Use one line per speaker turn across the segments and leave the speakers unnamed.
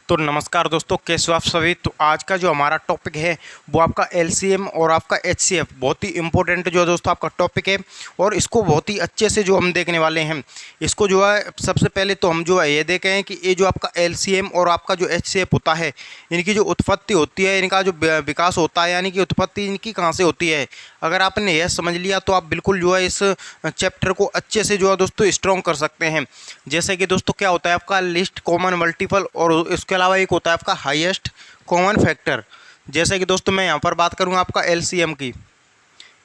तो नमस्कार दोस्तों, कैसे हो आप सभी। तो आज का जो हमारा टॉपिक है वो आपका एलसीएम और आपका एचसीएफ, बहुत ही इंपॉर्टेंट जो है दोस्तों आपका टॉपिक है और इसको बहुत ही अच्छे से जो हम देखने वाले हैं। इसको जो है सबसे पहले तो हम जो है ये देखें कि ये जो आपका एलसीएम और आपका जो एचसीएफ होता है, इनकी जो उत्पत्ति होती है, इनका जो विकास होता है, यानी कि उत्पत्ति इनकी कहाँ से होती है। अगर आपने यह समझ लिया तो आप बिल्कुल जो है इस चैप्टर को अच्छे से जो है दोस्तों स्ट्रॉन्ग कर सकते हैं। जैसे कि दोस्तों क्या होता है आपका लिस्ट कॉमन मल्टीपल, और इसके अलावा एक होता है आपका हाईएस्ट कॉमन फैक्टर। जैसे कि दोस्तों मैं यहाँ पर बात करूँगा आपका एलसीएम की,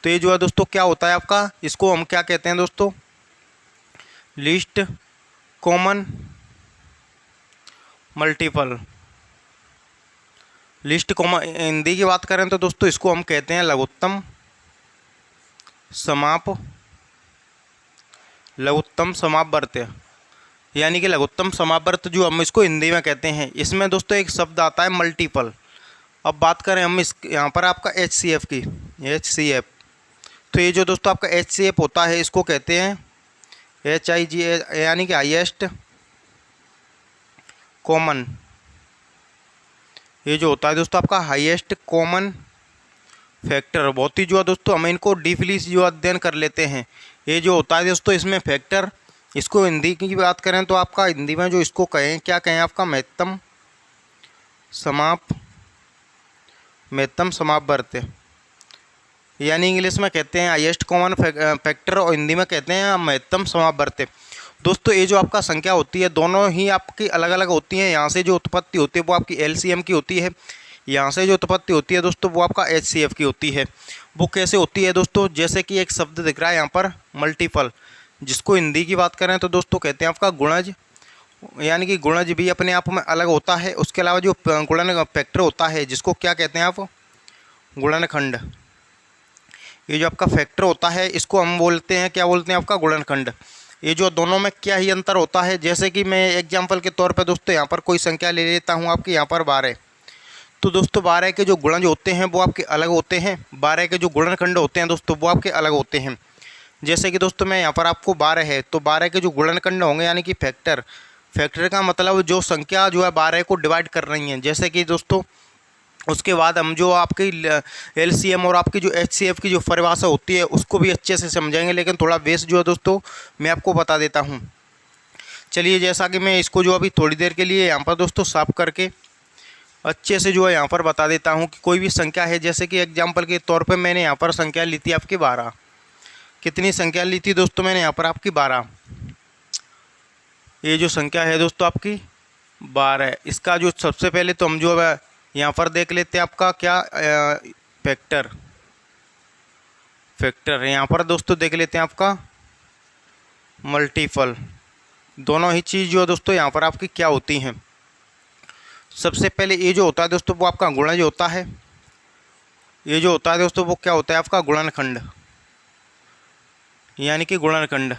तो ये जो है दोस्तों क्या होता है आपका, इसको हम क्या कहते हैं दोस्तों, list common multiple. List common Hindi की बात करें तो दोस्तों इसको हम कहते हैं लघुत्तम समापवर्त्य, यानी कि लघुत्तम समापवर्त जो हम इसको हिंदी में कहते हैं। इसमें दोस्तों एक शब्द आता है मल्टीपल। अब बात करें हम इस यहाँ पर आपका एचसीएफ की, एचसीएफ, तो ये जो दोस्तों आपका एचसीएफ होता है इसको कहते हैं HIG, यानी कि हाईएस्ट कॉमन। ये जो होता है दोस्तों आपका हाईएस्ट कॉमन फैक्टर। बहुत ही जो है दोस्तों हम इनको डीपली जो अध्ययन कर लेते हैं। ये जो होता है दोस्तों इसमें फैक्टर, इसको हिंदी की बात करें तो आपका हिंदी में जो इसको कहें, क्या कहें आपका, महत्तम समापवर्त्य, यानी इंग्लिश में कहते हैं हाईएस्ट कॉमन फैक्टर और हिंदी में कहते हैं महत्तम समापवर्त्य। दोस्तों ये जो आपका संख्या होती है दोनों ही आपकी अलग अलग होती हैं। यहाँ से जो उत्पत्ति होती है वो आपकी एलसीएम की होती है, यहाँ से जो उत्पत्ति होती है दोस्तों वो आपका एचसीएफ की होती है। वो कैसे होती है दोस्तों, जैसे कि एक शब्द दिख रहा है यहाँ पर मल्टीपल, जिसको हिंदी की बात करें तो दोस्तों कहते हैं आपका गुणज, यानी कि गुणज भी अपने आप में अलग होता है। उसके अलावा जो गुणन फैक्टर होता है जिसको क्या कहते हैं आप, गुणनखंड। ये जो आपका फैक्टर होता है इसको हम बोलते हैं, क्या बोलते हैं आपका, गुणनखंड। ये जो दोनों में क्या ही अंतर होता है, जैसे कि मैं एग्जाम्पल के तौर पर दोस्तों यहाँ पर कोई संख्या ले लेता हूँ आपकी, यहाँ पर 12। तो दोस्तों 12 के जो गुणज होते हैं वो आपके अलग होते हैं, 12 के जो गुणनखंड होते हैं दोस्तों वो आपके अलग होते हैं। जैसे कि दोस्तों मैं यहाँ पर आपको 12 है तो 12 के जो गुणनखंड होंगे, यानी कि फैक्टर का मतलब जो संख्या जो है 12 को डिवाइड कर रही हैं। जैसे कि दोस्तों उसके बाद हम जो आपकी एलसीएम और आपकी जो एचसीएफ की जो परिभाषा होती है उसको भी अच्छे से समझेंगे, लेकिन थोड़ा बेस जो है दोस्तों मैं आपको बता देता हूँ। चलिए, जैसा कि मैं इसको जो अभी थोड़ी देर के लिए यहाँ पर दोस्तों साफ करके अच्छे से जो है यहाँ पर बता देता हूँ कि कोई भी संख्या है, जैसे कि एग्जाम्पल के तौर पर मैंने यहाँ पर संख्या ली थी आपकी 12। कितनी संख्या ली थी दोस्तों मैंने यहाँ पर आपकी 12। ये जो संख्या है दोस्तों आपकी 12, इसका जो सबसे पहले तो हम जो है यहाँ पर देख लेते हैं आपका क्या, फैक्टर यहाँ पर दोस्तों देख लेते हैं आपका मल्टीपल। दोनों ही चीज़ जो है दोस्तों यहाँ पर आपकी क्या होती हैं। सबसे पहले ये जो होता है दोस्तों वो आपका गुणज होता है। ये जो होता है दोस्तों वो क्या होता है आपका, गुणनखंड, यानी कि गुणनखंड।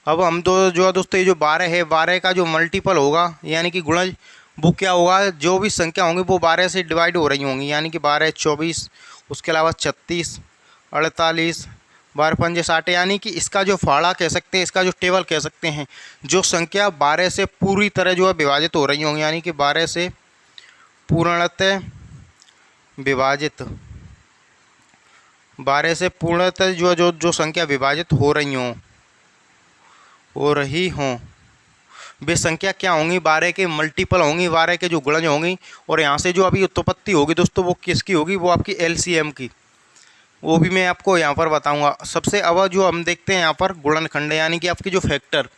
अब हम जो है दोस्तों ये जो 12 है, 12 का जो मल्टीपल होगा यानी कि गुणज, वो क्या होगा, जो भी संख्या होंगी वो 12 से डिवाइड हो रही होंगी, यानी कि 12 24, उसके अलावा 36, 48, 12 पंजे 60, यानी कि इसका जो फाड़ा कह सकते हैं, इसका जो टेबल कह सकते हैं, जो संख्या 12 से पूरी तरह जो है विभाजित हो रही होंगी, यानी कि 12 से पूर्णतः विभाजित, 12 से पूर्णतः जो संख्या विभाजित हो रही हों वे संख्या क्या होंगी, 12 के मल्टीपल होंगी, 12 के जो गुणज होंगी। और यहाँ से जो अभी उत्पत्ति होगी दोस्तों वो किसकी होगी, वो आपकी एलसीएम की, वो भी मैं आपको यहाँ पर बताऊँगा। सबसे अब जो हम देखते हैं यहाँ पर गुणनखंड, यानी कि आपकी जो फैक्टर।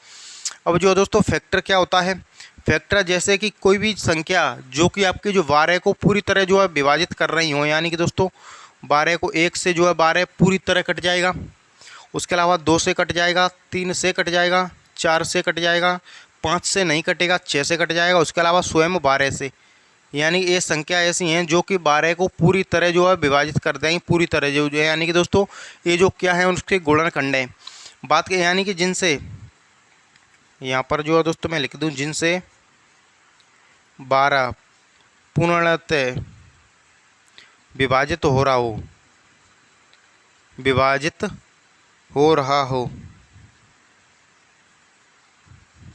अब जो दोस्तों फैक्टर क्या होता है, फैक्टर जैसे कि कोई भी संख्या जो कि आपकी जो 12 को पूरी तरह जो है विभाजित कर रही हो, यानी कि दोस्तों 12 को 1 से जो है 12 पूरी तरह कट जाएगा, उसके अलावा 2 से कट जाएगा, 3 से कट जाएगा, 4 से कट जाएगा, 5 से नहीं कटेगा, 6 से कट जाएगा, उसके अलावा स्वयं 12 से। यानी ये संख्या ऐसी हैं जो कि 12 को पूरी तरह जो है विभाजित कर देंगे, पूरी तरह जो है, यानी कि दोस्तों ये जो क्या है उसके गुणनखंड हैं। बात के यानी कि जिनसे यहाँ पर जो है दोस्तों मैं लिख दूँ, जिनसे 12 पूर्णतः विभाजित हो रहा हो,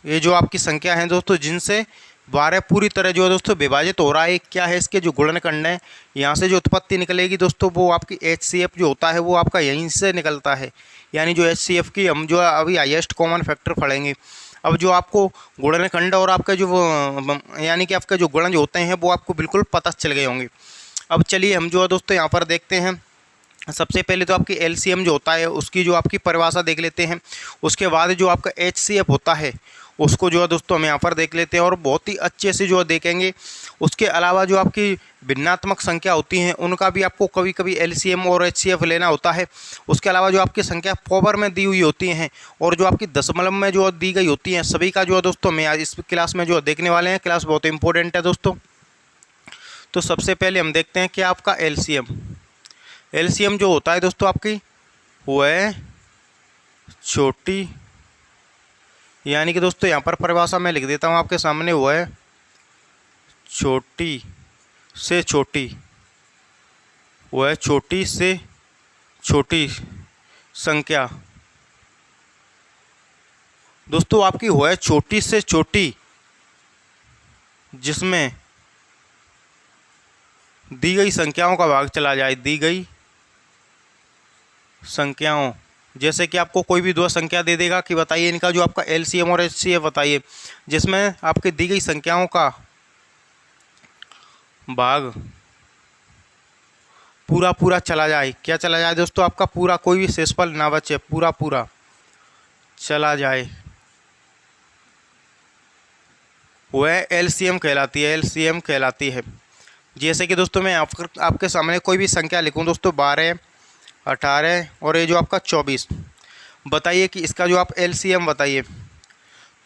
ये जो आपकी संख्या है दोस्तों जिनसे 12 पूरी तरह जो है दोस्तों विभाजित हो रहा है। क्या है इसके जो गुणनखंड है, यहाँ से जो उत्पत्ति निकलेगी दोस्तों वो आपकी HCF जो होता है वो आपका यहीं से निकलता है। यानी जो HCF की हम जो अभी हाईएस्ट कॉमन फैक्टर पढ़ेंगे। अब जो आपको गुणनखंड और आपका जो यानी कि आपके जो गुणज होते हैं वो आपको बिल्कुल पता चल गए होंगे। अब चलिए हम जो है दोस्तों यहाँ पर देखते हैं। सबसे पहले तो आपकी LCM जो होता है उसकी जो आपकी परिभाषा देख लेते हैं। उसके बाद जो आपका HCF होता है उसको जो है दोस्तों हम यहाँ पर देख लेते हैं और बहुत ही अच्छे से जो है देखेंगे। उसके अलावा जो आपकी भिन्नात्मक संख्या होती हैं उनका भी आपको कभी कभी LCM और HCF लेना होता है। उसके अलावा जो आपकी संख्या पावर में दी हुई होती हैं और जो आपकी दशमलव में जो दी गई होती हैं सभी का जो है दोस्तों मैं आज इस क्लास में जो देखने वाले हैं। क्लास बहुत इंपॉर्टेंट है दोस्तों। तो सबसे पहले हम देखते हैं कि आपका LCM जो होता है दोस्तों आपकी वो है छोटी, यानी कि दोस्तों यहाँ पर परिभाषा मैं लिख देता हूँ आपके सामने, वो है छोटी से छोटी, वो है छोटी से छोटी संख्या दोस्तों आपकी वो है छोटी से छोटी जिसमें दी गई संख्याओं का भाग चला जाए। दी गई संख्याओं, जैसे कि आपको कोई भी दो संख्या दे देगा कि बताइए इनका जो आपका LCM और HCF बताइए, जिसमें आपकी दी गई संख्याओं का भाग पूरा पूरा चला जाए। क्या चला जाए दोस्तों? आपका पूरा, कोई भी शेषफल ना बचे, पूरा पूरा चला जाए, वह LCM कहलाती है। LCM कहलाती है। जैसे कि दोस्तों मैं आपके सामने कोई भी संख्या लिखूं दोस्तों, 12, 18 और ये जो आपका 24, बताइए कि इसका जो आप LCM बताइए।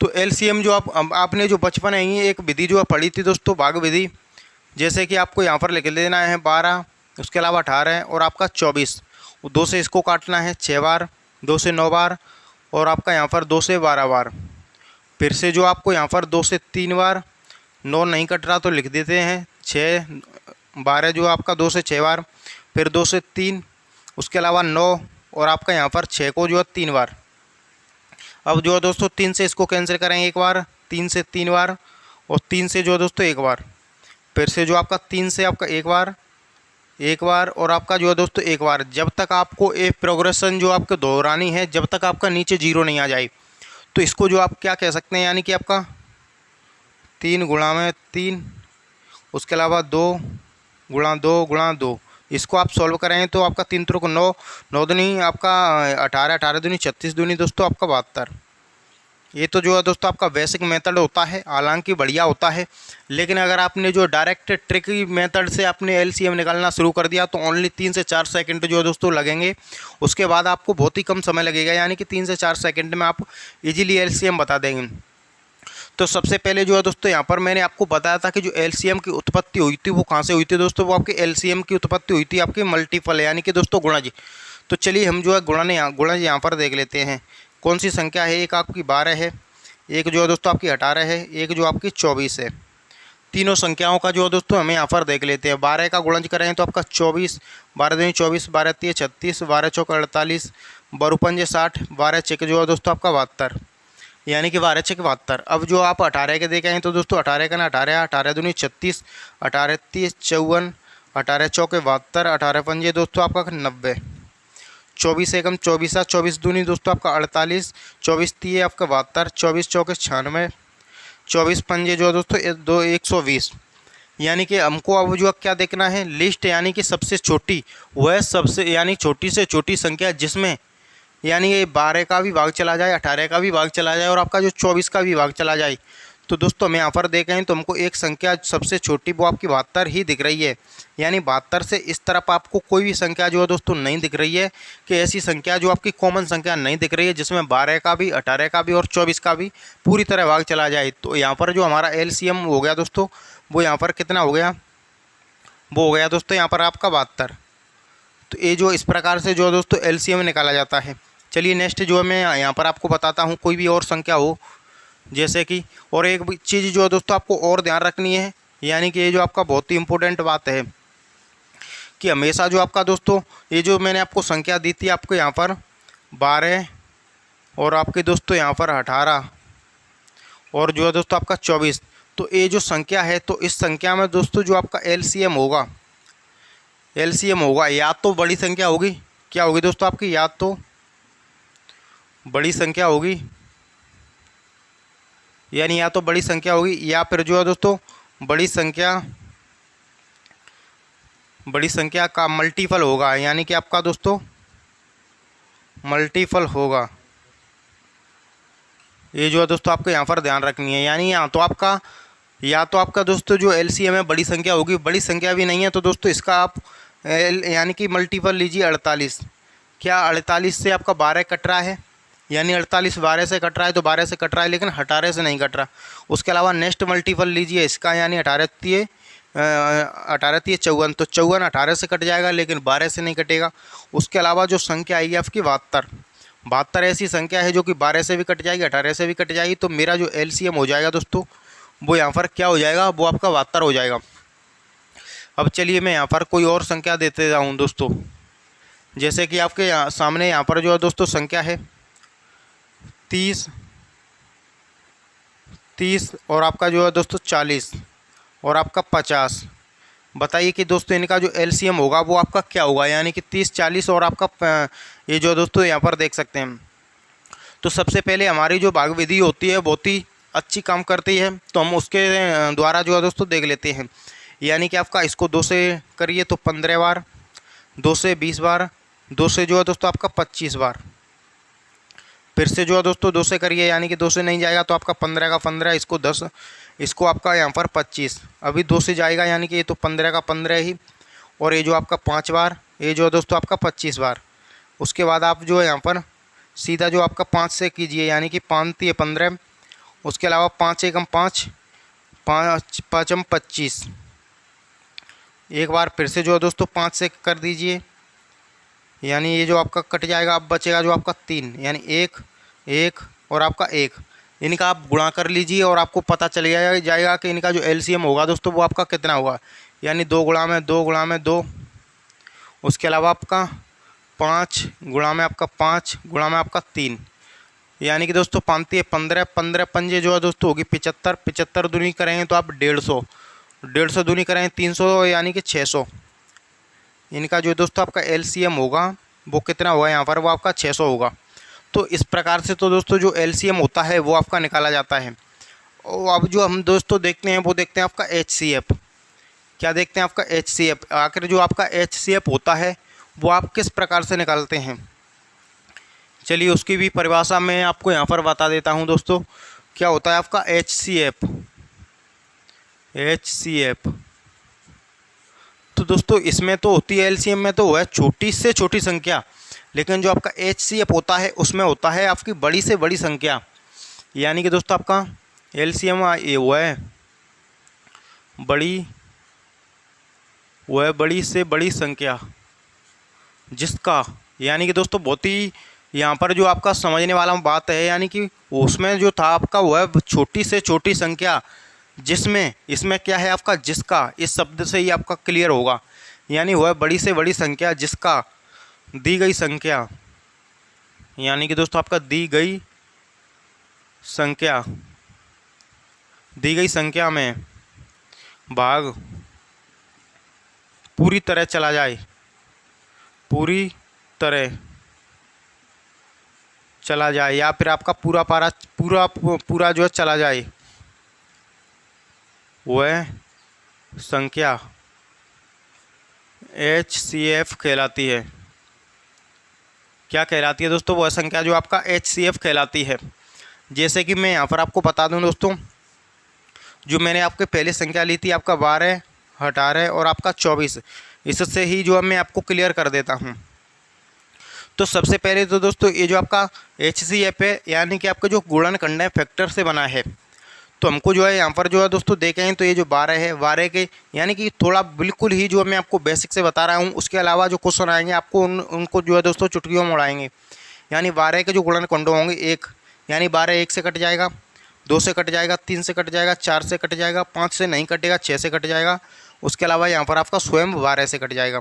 तो LCM जो आपने जो बचपन है ये एक विधि जो पढ़ी थी दोस्तों, भाग विधि। जैसे कि आपको यहाँ पर लिख देना है 12, उसके अलावा 18 और आपका 24। 2 से इसको काटना है 6 बार, 2 से 9 बार और आपका यहाँ पर 2 से 12 बार। फिर से जो आपको यहाँ पर 2 से 3 बार, 9 नहीं कट रहा तो लिख देते हैं 6, 12 जो आपका 2 से 6 बार, फिर 2 से 3, उसके अलावा 9 और आपका यहाँ पर 6 को जो है 3 बार। अब जो है दोस्तों 3 से इसको कैंसिल करेंगे एक बार, 3 से 3 बार और 3 से जो है दोस्तों 1 बार। फिर से जो आपका 3 से आपका 1 बार, 1 बार और आपका जो है दोस्तों 1 बार। जब तक आपको एक प्रोग्रेशन जो आपको दोहरानी है, जब तक आपका नीचे 0 नहीं आ जाए, तो इसको जो आप क्या कह सकते हैं, यानी कि आपका 3 गुणा में 3, उसके अलावा 2 गुणा 2 गुणा 2। इसको आप सॉल्व करें तो आपका 3 3 को 9, 9 दूनी आपका 18, 18 दूनी 36 दूनी दोस्तों आपका 72। ये तो जो है दोस्तों आपका बेसिक मेथड होता है, हालांकि बढ़िया होता है। लेकिन अगर आपने जो डायरेक्ट ट्रिकी मेथड से आपने LCM निकालना शुरू कर दिया तो ओनली 3 से 4 सेकंड जो है दोस्तों लगेंगे। उसके बाद आपको बहुत ही कम समय लगेगा, यानी कि 3 से 4 सेकंड में आप इजीली LCM बता देंगे। तो सबसे पहले जो है दोस्तों यहाँ पर मैंने आपको बताया था कि जो LCM की उत्पत्ति हुई थी वो कहाँ से हुई थी दोस्तों, वो आपकी LCM की उत्पत्ति हुई थी आपकी मल्टीपल, यानी कि दोस्तों गुणज। तो चलिए हम जो है गुणज यहाँ पर देख लेते हैं। कौन सी संख्या है? एक आपकी 12 है, एक जो है दोस्तों आपकी 18 है, एक जो आपकी 24 है। तीनों संख्याओं का जो है दोस्तों हमें यहाँ पर देख लेते हैं। 12 का गुणज करें तो आपका 24, 12 दूनी 24, 12 तीय 36, 12 चौक 48, 12 पंजे 60, 12 छक जो है दोस्तों आपका 72, यानी कि 12 छक 72। अब जो आप 18 के देखें तो दोस्तों 18 का ना 18, 18 दूनी 36, 18 तीय 54, 18 चौके 72, 18 पंजे दोस्तों आपका 90, 24 एकम 24, 24 दूनी दोस्तों आपका 48, 24 तीय आपका 72, 24 चौके 96, 24 पंजे जो है दोस्तों 120। यानी कि हमको अब जो क्या देखना है, लिस्ट, यानी कि सबसे छोटी, वह सबसे यानी छोटी से छोटी संख्या जिसमें यानी ये 12 का भी भाग चला जाए, 18 का भी भाग चला जाए और आपका जो 24 का भी भाग चला जाए। तो दोस्तों हम यहाँ पर देखें तो हमको एक संख्या सबसे छोटी वो आपकी 72 ही दिख रही है। यानी 72 से इस तरफ आपको कोई भी संख्या जो है दोस्तों नहीं दिख रही है, कि ऐसी संख्या जो आपकी कॉमन संख्या नहीं दिख रही है जिसमें 12 का भी, 18 का भी और 24 का भी पूरी तरह भाग चला जाए। तो यहाँ पर जो हमारा LCM हो गया दोस्तों, वो यहाँ पर कितना हो गया, वो हो गया दोस्तों यहाँ पर आपका 72। तो ये जो इस प्रकार से जो दोस्तों LCM निकाला जाता है। चलिए नेक्स्ट जो है मैं यहाँ पर आपको बताता हूँ, कोई भी और संख्या हो, जैसे कि और एक चीज़ जो है दोस्तों आपको और ध्यान रखनी है, यानी कि ये जो आपका बहुत ही इम्पोर्टेंट बात है कि हमेशा जो आपका दोस्तों ये जो मैंने आपको संख्या दी थी आपको यहाँ पर 12 और आपके दोस्तों यहाँ पर 18 और जो है दोस्तों आपका 24, तो ये जो संख्या है, तो इस संख्या में दोस्तों जो आपका एलसीएम होगा, या तो बड़ी संख्या होगी, क्या होगी दोस्तों आपकी, या तो बड़ी संख्या होगी, यानी या तो बड़ी संख्या होगी, या फिर जो है दोस्तों बड़ी संख्या का मल्टीपल होगा, यानी कि आपका दोस्तों मल्टीपल होगा। ये जो है दोस्तों आपको यहाँ पर ध्यान रखनी है, यानी या तो आपका दोस्तों जो एलसीएम है बड़ी संख्या होगी, बड़ी संख्या भी नहीं है तो दोस्तों इसका आप यानी कि मल्टीपल लीजिए 48। क्या 48 से आपका 12 कट रहा है, यानी 48 12 से कट रहा है, तो 12 से कट रहा है, लेकिन 18 से नहीं कट रहा। उसके अलावा नेक्स्ट मल्टीपल लीजिए इसका, यानी 18 तिये 54, तो 54 18 से कट जाएगा, लेकिन 12 से नहीं कटेगा। उसके अलावा जो संख्या आएगी आपकी 72 ऐसी संख्या है जो कि 12 से भी कट जाएगी, 18 से भी कट जाएगी। तो मेरा जो एलसीएम हो जाएगा दोस्तों, वो यहाँ पर क्या हो जाएगा, वो आपका 72 हो जाएगा। अब चलिए मैं यहाँ पर कोई और संख्या देते जाऊँ दोस्तों, जैसे कि आपके सामने यहाँ पर जो है दोस्तों संख्या है 30 और आपका जो है दोस्तों 40 और आपका 50। बताइए कि दोस्तों इनका जो एलसीएम होगा वो आपका क्या होगा, यानी कि 30 40 और आपका ये जो दोस्तों यहाँ पर देख सकते हैं। तो सबसे पहले हमारी जो भाग विधि होती है बहुत ही अच्छी काम करती है, तो हम उसके द्वारा जो है दोस्तों देख लेते हैं। यानी कि आपका इसको 2 से करिए तो 15 बार, 2 से 20 बार, 2 से जो है दोस्तों आपका 25 बार, फिर से जो है दोस्तों 2 से करिए, यानी कि 2 से नहीं जाएगा तो आपका 15 का 15, इसको 10, इसको आपका यहाँ पर 25, अभी 2 से जाएगा, यानी कि ये तो 15 का 15 ही, और ये जो आपका 5 बार, ये जो है दोस्तों आपका 25 बार। उसके बाद आप जो है यहाँ पर सीधा जो आपका 5 से कीजिए, यानी कि 5 तिये 15, उसके अलावा 5 एकम 5, 5 5m 25, एक बार फिर से जो है दोस्तों 5 से कर दीजिए, यानी ये जो आपका कट जाएगा, अब बचेगा जो आपका 3, यानी 1 1 और आपका 1। इनका आप गुणा कर लीजिए और आपको पता चल जाएगा कि इनका जो एलसीएम होगा दोस्तों वो आपका कितना होगा, यानी 2 गुणा में 2 गुणा में 2, उसके अलावा आपका 5 गुणा में आपका 5 गुणा में आपका 3, यानी कि दोस्तों 5 तिये 15, 15 पंजे जो है दोस्तों होगी 75, 75 दूनी करेंगे तो आप 150, 150 दूनी करेंगे 300, यानी कि 600। इनका जो दोस्तों आपका एलसीएम होगा वो कितना होगा, यहाँ पर वो आपका 600 होगा। तो इस प्रकार से तो दोस्तों जो एलसीएम होता है वो आपका निकाला जाता है। और अब जो हम दोस्तों देखते हैं वो देखते हैं आपका एचसीएफ। क्या देखते हैं आपका एचसीएफ, आखिर जो आपका एचसीएफ होता है वो आप किस प्रकार से निकालते हैं। चलिए उसकी भी परिभाषा मैं आपको यहाँ पर बता देता हूँ दोस्तों। क्या होता है आपका एचसीएफ, तो दोस्तों इसमें तो होती है एलसीएम में तो है छोटी से छोटी संख्या, लेकिन जो आपका एचसीएफ होता है उसमें होता है आपकी बड़ी से बड़ी संख्या। यानी कि दोस्तों आपका एलसीएम ये वो है बड़ी से बड़ी संख्या जिसका, यानी कि दोस्तों बहुत ही यहाँ पर जो आपका समझने वाला बात है, यानी कि उसमें जो था आपका वह छोटी से छोटी संख्या जिसमें, इसमें क्या है आपका जिसका, इस शब्द से ही आपका क्लियर होगा, यानी वह बड़ी से बड़ी संख्या जिसका दी गई संख्या, यानी कि दोस्तों आपका दी गई संख्या में भाग पूरी तरह चला जाए, या फिर आपका पूरा जो है चला जाए, वह संख्या एचसीएफ कहलाती है। क्या कहलाती है दोस्तों, वह संख्या जो आपका एचसीएफ कहलाती है। जैसे कि मैं यहाँ पर आपको बता दूं दोस्तों, जो मैंने आपके पहले संख्या ली थी आपका 12 18 और आपका 24, इससे ही जो मैं आपको क्लियर कर देता हूँ। तो सबसे पहले तो दोस्तों ये जो आपका एचसीएफ है, यानी कि आपका जो गुणनखंड है फैक्टर से बना है, तो हमको जो है यहाँ पर जो है दोस्तों देखें तो ये जो 12 है, 12 के यानी कि थोड़ा बिल्कुल ही जो मैं आपको बेसिक से बता रहा हूँ, उसके अलावा जो क्वेश्चन आएंगे आपको उनको जो है दोस्तों चुटकियों में उड़ाएंगे। यानी 12 के जो गुणनखंड होंगे 1, यानी 12 1 से कट जाएगा, 2 से कट जाएगा, 3 से कट जाएगा, 4 से कट जाएगा, 5 से नहीं कटेगा, 6 से कट जाएगा। उसके अलावा यहाँ पर आपका स्वयं 12 से कट जाएगा।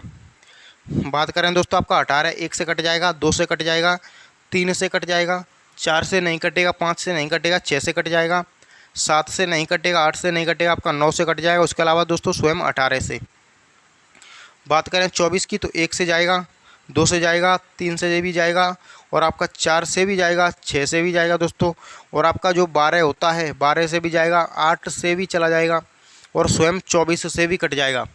बात करें दोस्तों आपका 18 1 से कट जाएगा, 2 से कट जाएगा, 3 से कट जाएगा, 4 से नहीं कटेगा, 5 से नहीं कटेगा, 6 से कट जाएगा, 7 से नहीं कटेगा, 8 से नहीं कटेगा, आपका 9 से कट जाएगा। उसके अलावा दोस्तों स्वयं 18 से। बात करें 24 की तो 1 से जाएगा, 2 से जाएगा, 3 से भी जाएगा और आपका 4 से भी जाएगा, 6 से भी जाएगा दोस्तों। और आपका जो 12 होता है 12 से भी जाएगा, 8 से भी चला जाएगा और स्वयं 24 से भी कट जाएगा।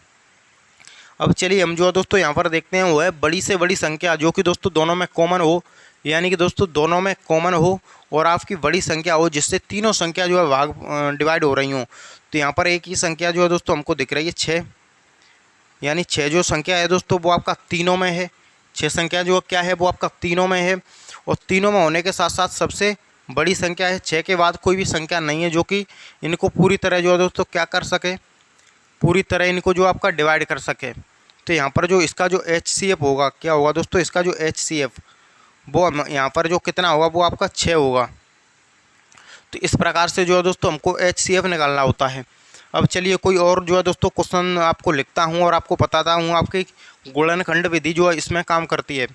अब चलिए हम जो है दोस्तों यहाँ पर देखते हैं वो है बड़ी से बड़ी संख्या जो कि दोस्तों दोनों में कॉमन हो, यानी कि दोस्तों दोनों में कॉमन हो और आपकी बड़ी संख्या हो जिससे तीनों संख्या जो है भाग डिवाइड हो रही हों। तो यहाँ पर एक ही संख्या जो है दोस्तों हमको दिख रही है 6, यानी 6 जो संख्या है दोस्तों वो आपका तीनों में है। 6 संख्या जो क्या है वो आपका तीनों में है और तीनों में होने के साथ साथ सबसे बड़ी संख्या है। 6 के बाद कोई भी संख्या नहीं है जो कि इनको पूरी तरह जो है दोस्तों क्या कर सके, पूरी तरह इनको जो आपका डिवाइड कर सके। तो यहाँ पर जो इसका जो HCF होगा क्या होगा दोस्तों, इसका जो HCF वो यहाँ पर जो कितना होगा वो आपका 6 होगा। तो इस प्रकार से जो है दोस्तों हमको HCF निकालना होता है। अब चलिए कोई और जो है दोस्तों क्वेश्चन आपको लिखता हूँ और आपको बताता हूँ आपकी गुणनखंड विधि जो है इसमें काम करती है।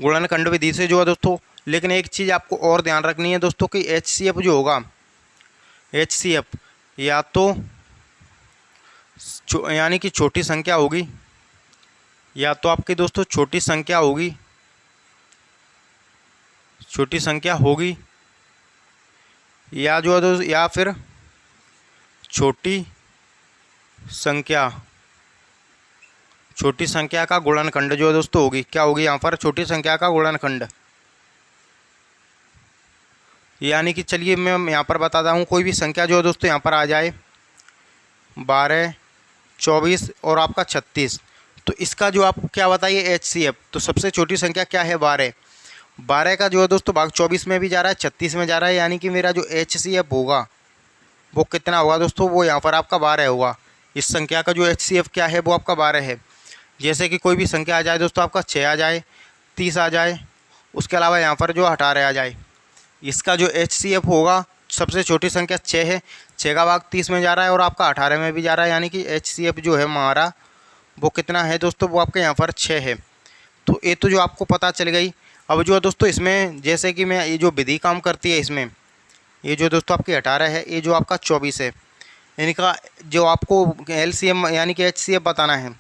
गुणनखंड विधि से जो है दोस्तों, लेकिन एक चीज़ आपको और ध्यान रखनी है दोस्तों कि HCF जो होगा, HCF या तो यानी कि छोटी संख्या होगी, या तो आपकी दोस्तों छोटी संख्या होगी, छोटी संख्या होगी, या जो है दोस्तों या फिर छोटी संख्या, छोटी संख्या का गुणनखंड जो है दोस्तों होगी, क्या होगी यहाँ पर छोटी संख्या का गुणनखंड। यानी कि चलिए मैं यहाँ पर बताता हूँ, कोई भी संख्या जो है दोस्तों यहाँ पर आ जाए 12, 24 और आपका 36, तो इसका जो आप क्या बताइए HCF। तो सबसे छोटी संख्या क्या है 12, 12 का जो है दोस्तों भाग 24 में भी जा रहा है, 36 में जा रहा है, यानी कि मेरा जो HCF होगा वो कितना होगा दोस्तों, वो यहाँ पर आपका 12 होगा। इस संख्या का जो HCF क्या है वो आपका 12 है। जैसे कि कोई भी संख्या आ जाए दोस्तों, आपका 6 आ जाए, 30 आ जाए, उसके अलावा यहाँ पर जो 18 आ जाए, इसका जो HCF होगा, सबसे छोटी संख्या 6 है, 6 का भाग 30 में जा रहा है और आपका 18 में भी जा रहा है, यानी कि HCF जो है हमारा वो कितना है दोस्तों, वो आपके यहाँ पर 6 है। तो ये तो जो आपको पता चल गई। अब जो है दोस्तों इसमें जैसे कि मैं ये जो विधि काम करती है इसमें, ये जो दोस्तों आपकी 18 है, ये जो आपका 24 है, इनका जो आपको LCM यानी कि HCF बताना है।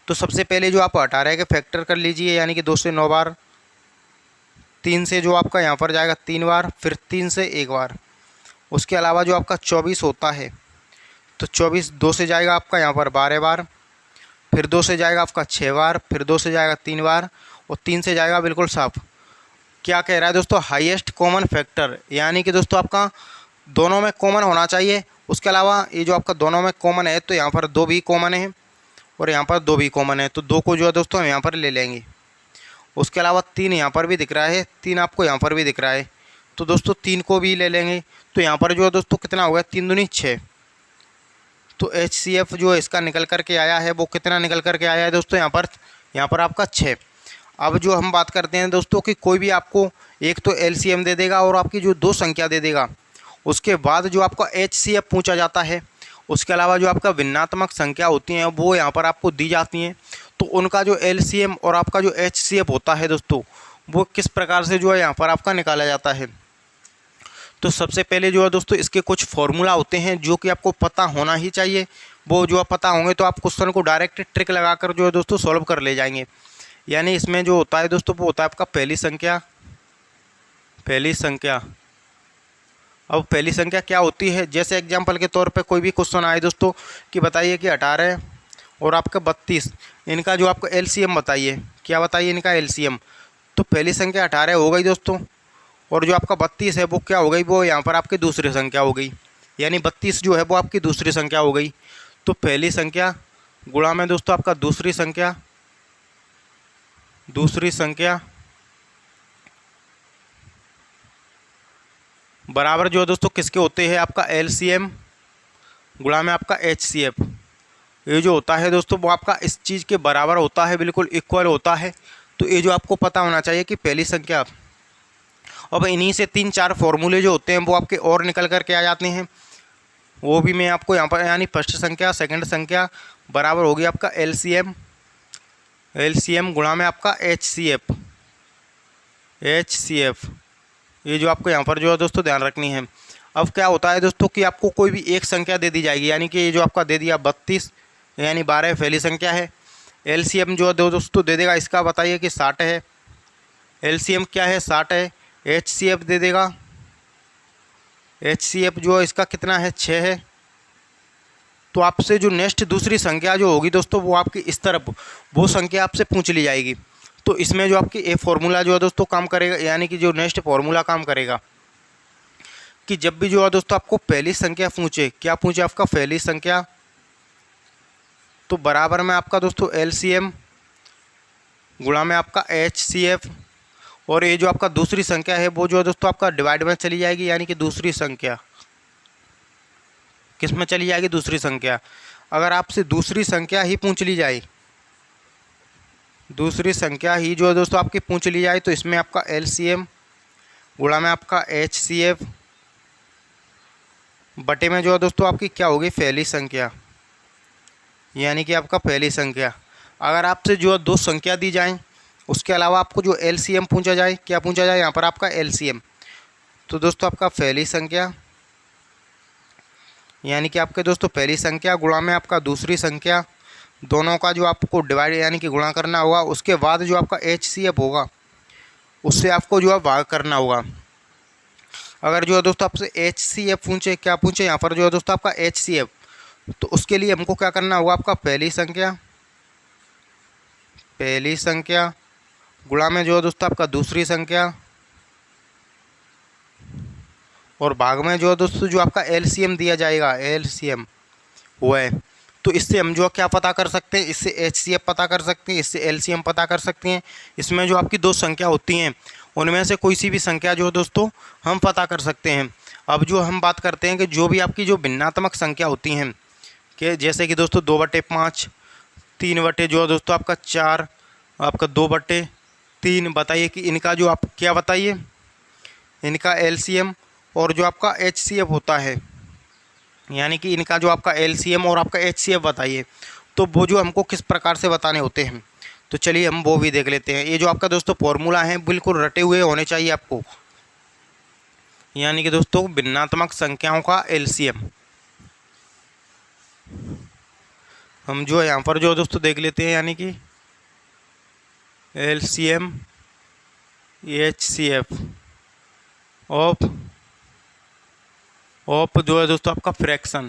तो सबसे पहले जो आप 18 के फैक्टर कर लीजिए, यानी कि 2 से 9 बार, 3 से जो आपका यहाँ पर जाएगा 3 बार, फिर 3 से 1 बार। उसके अलावा जो आपका 24 होता है, तो 24 2 से जाएगा आपका यहाँ पर 12 बार, फिर 2 से जाएगा आपका 6 बार, फिर 2 से जाएगा 3 बार और 3 से जाएगा बिल्कुल साफ। क्या कह रहा है दोस्तों, हाईएस्ट कॉमन फैक्टर, यानी कि दोस्तों आपका दोनों में कॉमन होना चाहिए। उसके अलावा ये जो आपका दोनों में कॉमन है तो यहाँ पर 2 भी कॉमन है और यहाँ पर 2 भी कॉमन है, तो 2 को जो है दोस्तों हम यहाँ पर ले लेंगे। उसके अलावा 3 यहाँ पर भी दिख रहा है, 3 आपको यहाँ पर भी दिख रहा है, तो दोस्तों 3 को भी ले लेंगे। तो यहाँ पर जो है दोस्तों कितना होगा, 3 दूनी 6। तो HCF जो इसका निकल कर के आया है वो कितना निकल कर के आया है दोस्तों, यहाँ पर आपका 6। अब जो हम बात करते हैं दोस्तों कि कोई भी आपको एक तो LCM दे देगा और आपकी जो 2 संख्या दे देगा, उसके बाद जो आपका HCF पूछा जाता है। उसके अलावा जो आपका भिन्नात्मक संख्या होती हैं वो यहाँ पर आपको दी जाती हैं, तो उनका जो LCM और आपका जो HCF होता है दोस्तों, वो किस प्रकार से जो है यहाँ पर आपका निकाला जाता है। तो सबसे पहले जो है दोस्तों इसके कुछ फॉर्मूला होते हैं जो कि आपको पता होना ही चाहिए। वो जो पता होंगे तो आप क्वेश्चन को डायरेक्ट ट्रिक लगाकर जो है दोस्तों सॉल्व कर ले जाएंगे। यानी इसमें जो होता है दोस्तों वो होता है आपका पहली संख्या। अब पहली संख्या क्या होती है, जैसे एग्जांपल के तौर पे कोई भी क्वेश्चन आए दोस्तों कि बताइए कि 18 और आपका 32, इनका जो आपको LCM बताइए, क्या बताइए इनका LCM। तो पहली संख्या 18 हो गई दोस्तों और जो आपका 32 है वो क्या हो गई, वो यहाँ पर आपकी दूसरी संख्या हो गई, यानी 32 जो है वो आपकी दूसरी संख्या हो गई। तो पहली संख्या गुणा में दोस्तों आपका दूसरी संख्या बराबर जो है दोस्तों किसके होते हैं, आपका LCM गुणा में आपका HCF। ये जो होता है दोस्तों वो आपका इस चीज़ के बराबर होता है, बिल्कुल इक्वल होता है। तो ये जो आपको पता होना चाहिए कि पहली संख्या। अब इन्हीं से 3-4 फॉर्मूले जो होते हैं वो आपके और निकल कर के आ जाते हैं, वो भी मैं आपको यहाँ पर, यानी फर्स्ट संख्या सेकंड संख्या बराबर होगी आपका LCM गुणा में आपका HCF। ये जो आपको यहाँ पर जो है दोस्तों ध्यान रखनी है। अब क्या होता है दोस्तों कि आपको कोई भी एक संख्या दे दी जाएगी, यानी कि ये जो आपका दे दिया 32 यानी 12 पहली संख्या है। एलसीएम जो दोस्तों दे देगा इसका बताइए कि 60 है। एलसीएम क्या है 60 है। एचसीएफ दे देगा, एचसीएफ जो इसका कितना है 6 है। तो आपसे जो नेक्स्ट दूसरी संख्या जो होगी दोस्तों वो आपकी इस तरफ वो संख्या आपसे पूछ ली जाएगी। तो इसमें जो आपकी ए फॉर्मूला जो है दोस्तों काम करेगा, यानी कि जो नेक्स्ट फॉर्मूला काम करेगा कि जब भी जो है दोस्तों आपको पहली संख्या पूछे, क्या पूछे आपका पहली संख्या, तो बराबर में आपका दोस्तों एलसीएम गुणा में आपका एचसीएफ, और ये जो आपका दूसरी संख्या है वो जो है दोस्तों आपका डिवाइड में चली जाएगी, यानी कि दूसरी संख्या किस में चली जाएगी, दूसरी संख्या। अगर आपसे दूसरी संख्या ही पूछ ली जाए, दूसरी संख्या ही जो है दोस्तों आपकी पूछ ली जाए, तो इसमें आपका एलसीएम गुणा में आपका एचसीएफ बटे में जो है दोस्तों आपकी क्या होगी पहली संख्या, यानी कि आपका पहली संख्या। अगर आपसे जो है दो संख्या दी जाए, उसके अलावा आपको जो एलसीएम पूछा जाए, क्या पूछा जाए यहाँ पर आपका एलसीएम, तो दोस्तों आपका पहली संख्या यानी कि आपके दोस्तों पहली संख्या गुणा में आपका दूसरी संख्या, दोनों का जो आपको डिवाइड यानी कि गुणा करना होगा। उसके बाद जो आपका एचसीएफ होगा उससे आपको जो है भाग करना होगा। अगर जो है दोस्तों आपसे एचसीएफ पूछे, क्या पूछे यहाँ पर जो है दोस्तों आपका एचसीएफ, तो उसके लिए हमको क्या करना होगा, आपका पहली संख्या गुणा में जो है दोस्तों आपका दूसरी संख्या, और भाग में जो है दोस्तों जो आपका एलसीएम दिया जाएगा, एलसीएम वो है। तो इससे हम जो क्या पता कर सकते हैं, इससे एचसीएफ पता कर सकते हैं, इससे एलसीएम पता कर सकते हैं। इसमें जो आपकी दो संख्या होती हैं उनमें से कोई सी भी संख्या जो है दोस्तों हम पता कर सकते हैं। अब जो हम बात करते हैं कि जो भी आपकी जो भिन्नात्मक संख्या होती हैं, कि जैसे कि दोस्तों 2/5, 3 जो है दोस्तों आपका 4, आपका 2/3, बताइए कि इनका जो आप क्या बताइए, इनका एलसीएम और जो आपका एचसीएफ होता है, यानी कि इनका जो आपका एलसीएम और आपका एचसीएफ बताइए, तो वो जो हमको किस प्रकार से बताने होते हैं। तो चलिए हम वो भी देख लेते हैं। ये जो आपका दोस्तों फॉर्मूला है बिल्कुल रटे हुए होने चाहिए आपको, यानी कि दोस्तों भिन्नात्मक संख्याओं का एलसीएम। हम जो है यहाँ पर जो दोस्तों देख लेते हैं, यानी कि एलसीएम एचसीएफ ऑफ जो है दोस्तों आपका फ्रैक्शन,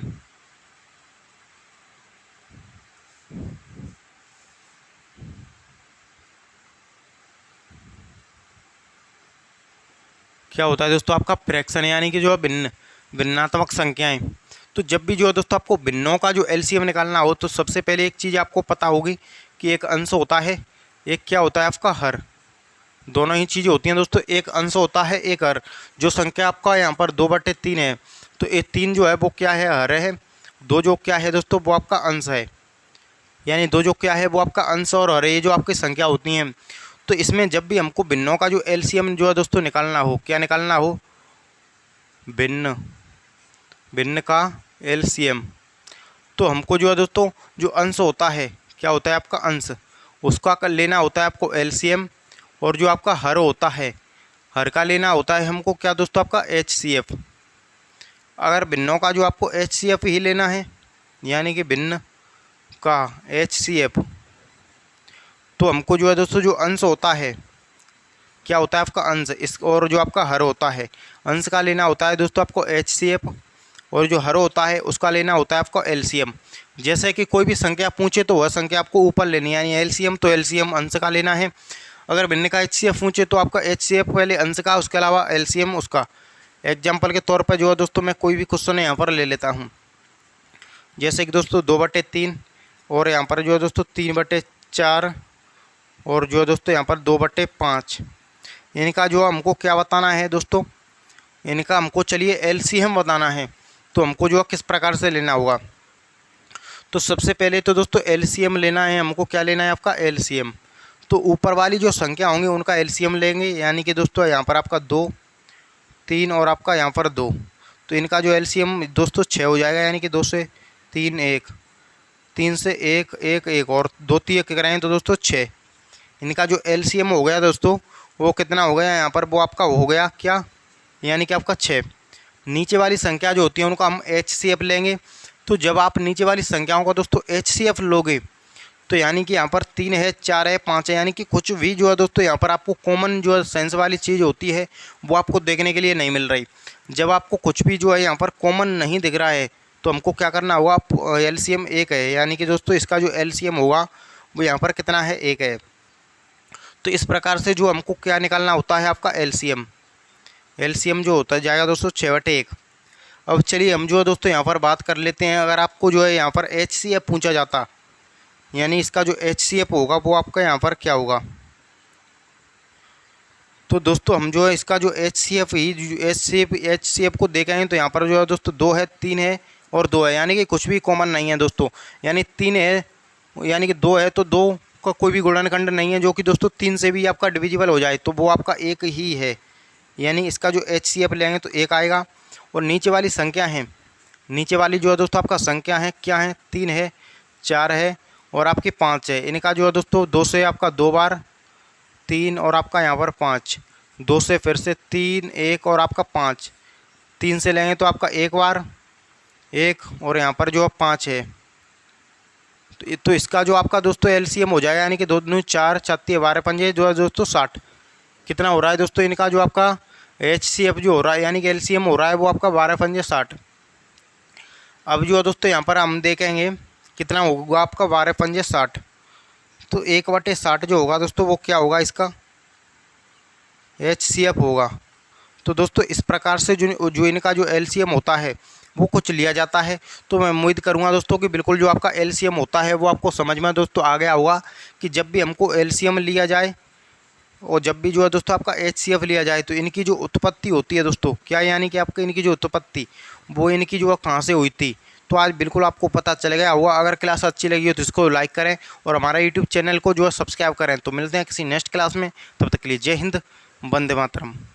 क्या होता है दोस्तों आपका फ्रैक्शन, यानी कि जो है भिन्नात्मक संख्याएं। तो जब भी जो है दोस्तों आपको भिन्नों का जो एलसीएम निकालना हो, तो सबसे पहले एक चीज़ आपको पता होगी कि एक अंश होता है, एक क्या होता है आपका हर। दोनों ही चीज़ें होती हैं दोस्तों, एक अंश होता है एक हर। जो संख्या आपका यहाँ पर 2/3 है, तो ये 3 जो है वो क्या है, हर है। 2 जो क्या है दोस्तों वो आपका अंश है, यानी 2 जो क्या है वो आपका अंश और हर है। ये जो आपकी संख्या होती हैं, तो इसमें जब भी हमको भिन्नों का जो एलसीएम जो है दोस्तों निकालना हो, क्या निकालना हो, भिन्न का एलसीएम, तो हमको जो है दोस्तों जो अंश होता है, क्या होता है आपका अंश, उसका लेना होता है आपको एलसीएम, और जो आपका हर होता है, हर का लेना होता है हमको क्या दोस्तों आपका एचसीएफ। अगर भिन्नों का जो आपको एचसीएफ ही लेना है, यानी कि भिन्न का एचसीएफ, तो हमको जो है दोस्तों जो अंश होता है, क्या होता है आपका अंश, इस और जो आपका हर होता है, अंश का लेना होता है दोस्तों आपको एचसीएफ, और जो हर होता है उसका लेना होता है आपको एलसीएम। जैसे कि कोई भी संख्या पूछे तो वह संख्या आपको ऊपर लेनी है, यानी एलसीएम, तो एलसीएम अंश का लेना है। अगर भिन्न का एचसीएफ पूछे तो आपका एचसीएफ पहले अंश का, उसके अलावा एलसीएम उसका। एग्जाम्पल के तौर पर जो है दोस्तों मैं कोई भी क्वेश्चन यहाँ पर ले लेता हूँ, जैसे कि दोस्तों 2/3, और यहाँ पर जो है दोस्तों 3/4, और जो है दोस्तों यहाँ पर 2/5। इनका जो हमको क्या बताना है दोस्तों, इनका हमको चलिए एलसीएम बताना है। तो हमको जो किस प्रकार से लेना होगा, तो सबसे पहले तो दोस्तों एलसीएम लेना है हमको। क्या लेना है आपका एलसीएम, तो ऊपर वाली जो संख्या होंगी उनका एलसीएम लेंगे, यानी कि दोस्तों यहाँ पर आपका 2, 3 और आपका यहाँ पर 2, तो इनका जो एलसीएम दोस्तों 6 हो जाएगा, यानी कि 2 से 3 1, 3 से 1 1 1 और 2 3 1 कराएँ तो दोस्तों 6। इनका जो एलसीएम हो गया दोस्तों वो कितना हो गया यहाँ पर, वो आपका हो गया क्या, यानी कि आपका 6। नीचे वाली संख्या जो होती है उनको हम HCF लेंगे। तो जब आप नीचे वाली संख्याओं का दोस्तों HCF लोगे तो यानी कि यहाँ पर 3 है, 4 है, 5 है, यानी कि कुछ भी जो है दोस्तों यहाँ पर आपको कॉमन जो है सेंस वाली चीज़ होती है वो आपको देखने के लिए नहीं मिल रही। जब आपको कुछ भी जो है यहाँ पर कॉमन नहीं दिख रहा है तो हमको क्या करना होगा, आप LCM 1 है, यानी कि दोस्तों इसका जो LCM होगा वो यहाँ पर कितना है, 1 है। तो इस प्रकार से जो हमको क्या निकालना होता है, आपका LCM जो होता है जाएगा दोस्तों 6/1। अब चलिए हम जो है दोस्तों यहाँ पर बात कर लेते हैं। अगर आपको जो है यहाँ पर HCF पूछा जाता, यानी इसका जो HCF होगा वो आपका यहाँ पर क्या होगा, तो दोस्तों हम जो है इसका जो HCF को देखें तो यहाँ पर जो है दोस्तों 2 है, 3 है और 2 है, यानी कि कुछ भी कॉमन नहीं है दोस्तों। यानी 3 है, यानी कि 2 है तो 2 का कोई भी गुणनखंड नहीं है जो कि दोस्तों 3 से भी आपका डिविजिबल हो जाए, तो वो आपका 1 ही है। यानी इसका जो HCF लेंगे तो 1 आएगा। और नीचे वाली संख्या है, नीचे वाली जो है दोस्तों आपका संख्या है क्या है, 3 है, 4 है और आपकी 5 है। इनका जो है दोस्तों 2 से आपका 2 बार 3 और आपका यहाँ पर 5, 2 से फिर से 3, 1 और आपका 5, 3 से लेंगे तो आपका 1 बार 1 और यहाँ पर जो 5 है। तो इसका जो आपका दोस्तों LCM हो जाएगा, यानी कि 2 दूनी 4, 4 12 पंजे जो है दोस्तों 60। कितना हो रहा है दोस्तों इनका जो आपका HCF जो हो रहा है, यानी कि LCM हो रहा है वो आपका 12 पंजे 60। अब जो है दोस्तों यहाँ पर हम देखेंगे कितना होगा आपका 12 पंजे 60। तो 1/60 जो होगा दोस्तों वो क्या होगा, इसका HCF होगा। तो दोस्तों इस प्रकार से जो इनका जो LCM होता है वो कुछ लिया जाता है। तो मैं उम्मीद करूंगा दोस्तों कि बिल्कुल जो आपका LCM होता है वो आपको समझ में दोस्तों आ गया होगा कि जब भी हमको LCM लिया जाए और जब भी जो है दोस्तों आपका HCF लिया जाए तो इनकी जो उत्पत्ति होती है दोस्तों क्या, यानी कि आपकी इनकी जो उत्पत्ति वो इनकी जो कहाँ से हुई थी। तो आज बिल्कुल आपको पता चल गया होगा। अगर क्लास अच्छी लगी हो तो इसको लाइक करें और हमारा यूट्यूब चैनल को जो है सब्सक्राइब करें। तो मिलते हैं किसी नेक्स्ट क्लास में, तब तक के लिए जय हिंद, वंदे मातरम।